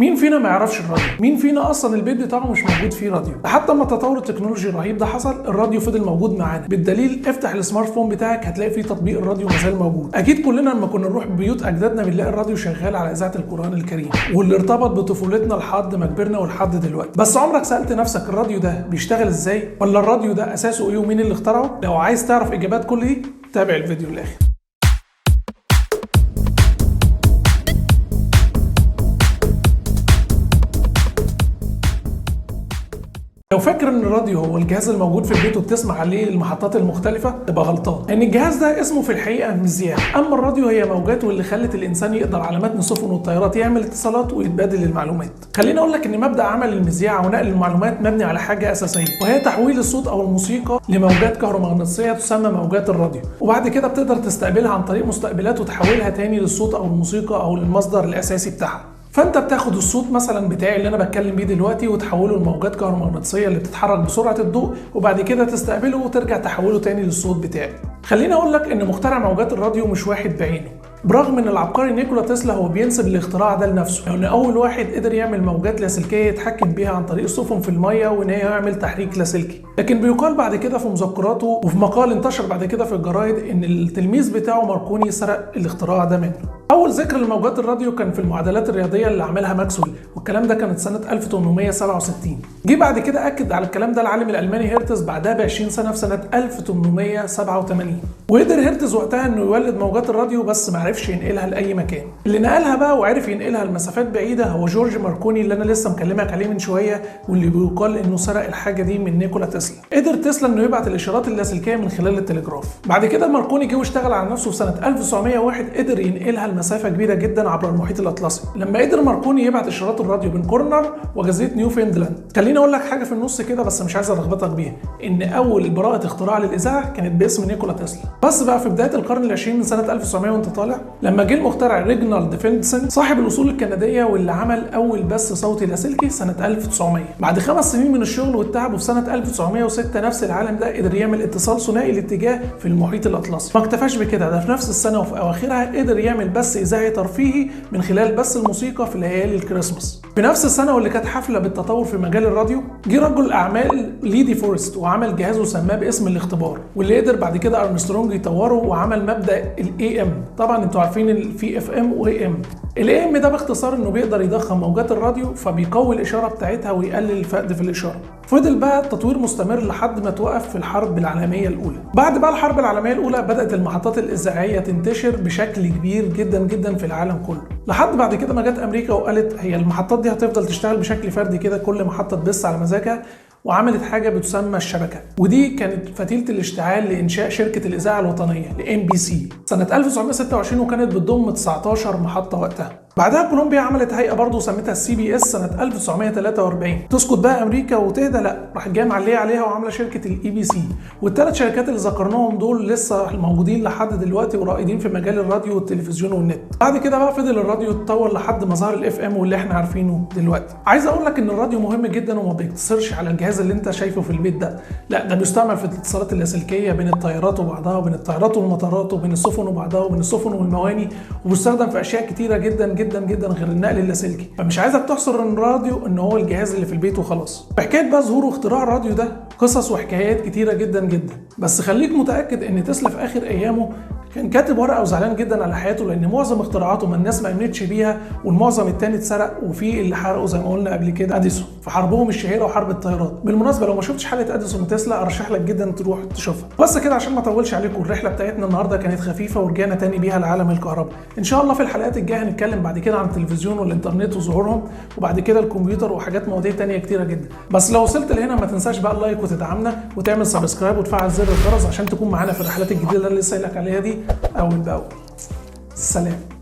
مين فينا ما يعرفش الراديو؟ مين فينا اصلا البيت بتاعه مش موجود فيه راديو؟ لحد ما التطور التكنولوجي الرهيب ده حصل الراديو فضل موجود معانا، بالدليل افتح السمارت فون بتاعك هتلاقي فيه تطبيق الراديو مازال موجود. اكيد كلنا لما كنا نروح بيوت اجدادنا بنلاقي الراديو شغال على اذاعه القران الكريم، واللي ارتبط بطفولتنا لحد ما كبرنا ولحد دلوقتي. بس عمرك سالت نفسك الراديو ده بيشتغل ازاي؟ ولا الراديو ده اساسه ايه ومين اللي اخترعه؟ لو عايز تعرف اجابات كل دي تابع الفيديو للاخر. لو فاكر ان الراديو هو الجهاز الموجود في البيت وبتسمع عليه المحطات المختلفه تبقى غلطان، لان الجهاز ده اسمه في الحقيقه مذياع. اما الراديو هي موجات واللي خلت الانسان يقدر على متن السفن والطيارات يعمل اتصالات ويتبادل المعلومات. خليني اقول لك ان مبدا عمل المذياع ونقل المعلومات مبني على حاجه اساسيه، وهي تحويل الصوت او الموسيقى لموجات كهرومغناطيسيه تسمى موجات الراديو، وبعد كده بتقدر تستقبلها عن طريق مستقبلات وتحولها تاني للصوت او الموسيقى او المصدر الاساسي بتاعها. فانت بتاخد الصوت مثلا بتاعي اللي انا بتكلم بيه دلوقتي وتحوله لموجات كهرومغناطيسيه اللي بتتحرك بسرعه الضوء، وبعد كده تستقبله وترجع تحوله تاني للصوت بتاعي. خليني اقول لك ان مخترع موجات الراديو مش واحد بعينه، برغم ان العبقري نيكولا تسلا هو بينسب الاختراع ده لنفسه، لان اول واحد قدر يعمل موجات لاسلكيه يتحكم بيها عن طريق السفن في الميه وان هي يعمل تحريك لاسلكي. لكن بيقال بعد كده في مذكراته وفي مقال انتشر بعد كده في الجرايد ان التلميذ بتاعه ماركوني سرق الاختراع ده منه. اول ذكر لموجات الراديو كان في المعادلات الرياضيه اللي عملها ماكسويل، والكلام ده كانت سنه 1867. جه بعد كده اكد على الكلام ده العالم الالماني هرتز بعدها ب 20 سنه في سنه 1887، وقدر هرتز وقتها انه يولد موجات الراديو بس ما عرفش ينقلها لاي مكان. اللي نقلها بقى وعرف ينقلها لمسافات بعيده هو جورج ماركوني اللي انا لسه مكلمك عليه من شويه، واللي بيقال انه سرق الحاجه دي من نيكولا تسلا. قدر تسلا انه يبعت الاشارات اللاسلكيه من خلال التلجراف. بعد كده ماركوني جه واشتغل على نفسه في سنه 1901 قدر ينقلها لمسافه كبيره جدا عبر المحيط الاطلسي، لما قدر ماركوني يبعت اشارات الراديو بين كورنر وجزيره نيوفندلاند. خليني اقول لك حاجه في النص كده بس مش عايز الخبطك بيها، ان اول براءه اختراع للاذاعه كانت باسم نيكولا تسلا. بس بقى في بدايه القرن العشرين من سنه 1900 وانت طالع، لما جه المخترع ريجنالد فيلدسن صاحب الاصول الكنديه واللي عمل اول بث صوتي لاسلكي سنه 1900. بعد 5 سنين من الشغل والتعب وفي سنه 1906 نفس العالم ده قدر يعمل اتصال ثنائي الاتجاه في المحيط الاطلسي. ما اكتفاش بكده، ده في نفس السنه وفي اواخرها قدر يعمل بث اذاعي ترفيهي من خلال بث الموسيقى في ليالي الكريسماس. في نفس السنه واللي كانت حفله بالتطور في مجال الراديو، جه رجل اعمال ليدي فورست وعمل جهاز وسماه باسم الاختبار، واللي قدر بعد كده ارمسترونج يطوره وعمل مبدا الاي ام. طبعا انتوا عارفين في اف ام واي ام. الاي ام ده باختصار انه بيقدر يضخم موجات الراديو فبيقوي الاشاره بتاعتها ويقلل الفقد في الاشاره. فضل بقى التطوير مستمر لحد ما توقف في الحرب العالميه الاولى. بعد بقى الحرب العالميه الاولى بدات المحطات الاذاعيه تنتشر بشكل كبير جدا جدا في العالم كله، لحد بعد كده ما جت امريكا وقالت هي المحطات دي هتفضل تشتغل بشكل فردي كده، كل محطه تبث على مزاجها، وعملت حاجه بتسمى الشبكه، ودي كانت فتيله الاشتعال لانشاء شركه الاذاعه الوطنيه لام بي سي سنه 1926، وكانت بتضم 19 محطه وقتها. بعدها كولومبيا عملت هيئه برضه سميتها السي بي اس سنه 1943. تسكت بقى امريكا وتهدى؟ لا، راح جايه معليه عليها وعامله شركه الاي بي سي. والثلاث شركات اللي ذكرناهم دول لسه موجودين لحد دلوقتي ورائدين في مجال الراديو والتلفزيون والنت. بعد كده بقى فضل الراديو يتطور لحد ما ظهر الاف ام واللي احنا عارفينه دلوقتي. عايز اقول لك ان الراديو مهم جدا وما بيقتصرش على الجهاز اللي انت شايفه في البيت ده، لا ده بيستعمل في الاتصالات اللاسلكيه بين الطيارات وبعضها وبين الطيارات والمطارات وبين السفن وبعضها وبين السفن والمواني، وبيستخدم في اشياء كتيره جدا جدا جدا غير النقل اللاسلكي. فمش عايزك تحصر ان الراديو ان هو الجهاز اللي في البيت وخلاص. حكايه بقى ظهور واختراع الراديو ده قصص وحكايات كتيره جدا جدا، بس خليك متاكد ان تسلا في اخر ايامه كان كاتب ورقه وزعلان جدا على حياته، لان معظم اختراعاته ما الناس ما امنتش بيها، والمعظم التاني اتسرق، وفي اللي حرقوا زي ما قلنا قبل كده اديسون في حربهم الشهيره وحرب الطيارات. بالمناسبه لو ما شفتش حلقه اديسون وتسلا ارشح لك جدا تروح تشوفها. بس كده عشان ما اطولش عليكم، الرحله بتاعتنا النهارده كانت خفيفه ورجعنا تاني بيها لعالم الكهرباء. ان شاء الله في الحلقات الجايه هنتكلم بعد كده عن التلفزيون والانترنت وظهورهم، وبعد كده الكمبيوتر وحاجات مواضيع تانيه كتيره جدا. بس لو وصلت لهنا ما تنساش بقى اللايك وتدعمنا وتعمل سبسكرايب وتفعل زر الجرس عشان تكون معانا في الرحلات الجديده اللي لسه قايل لك عليها دي اول باول. سلام.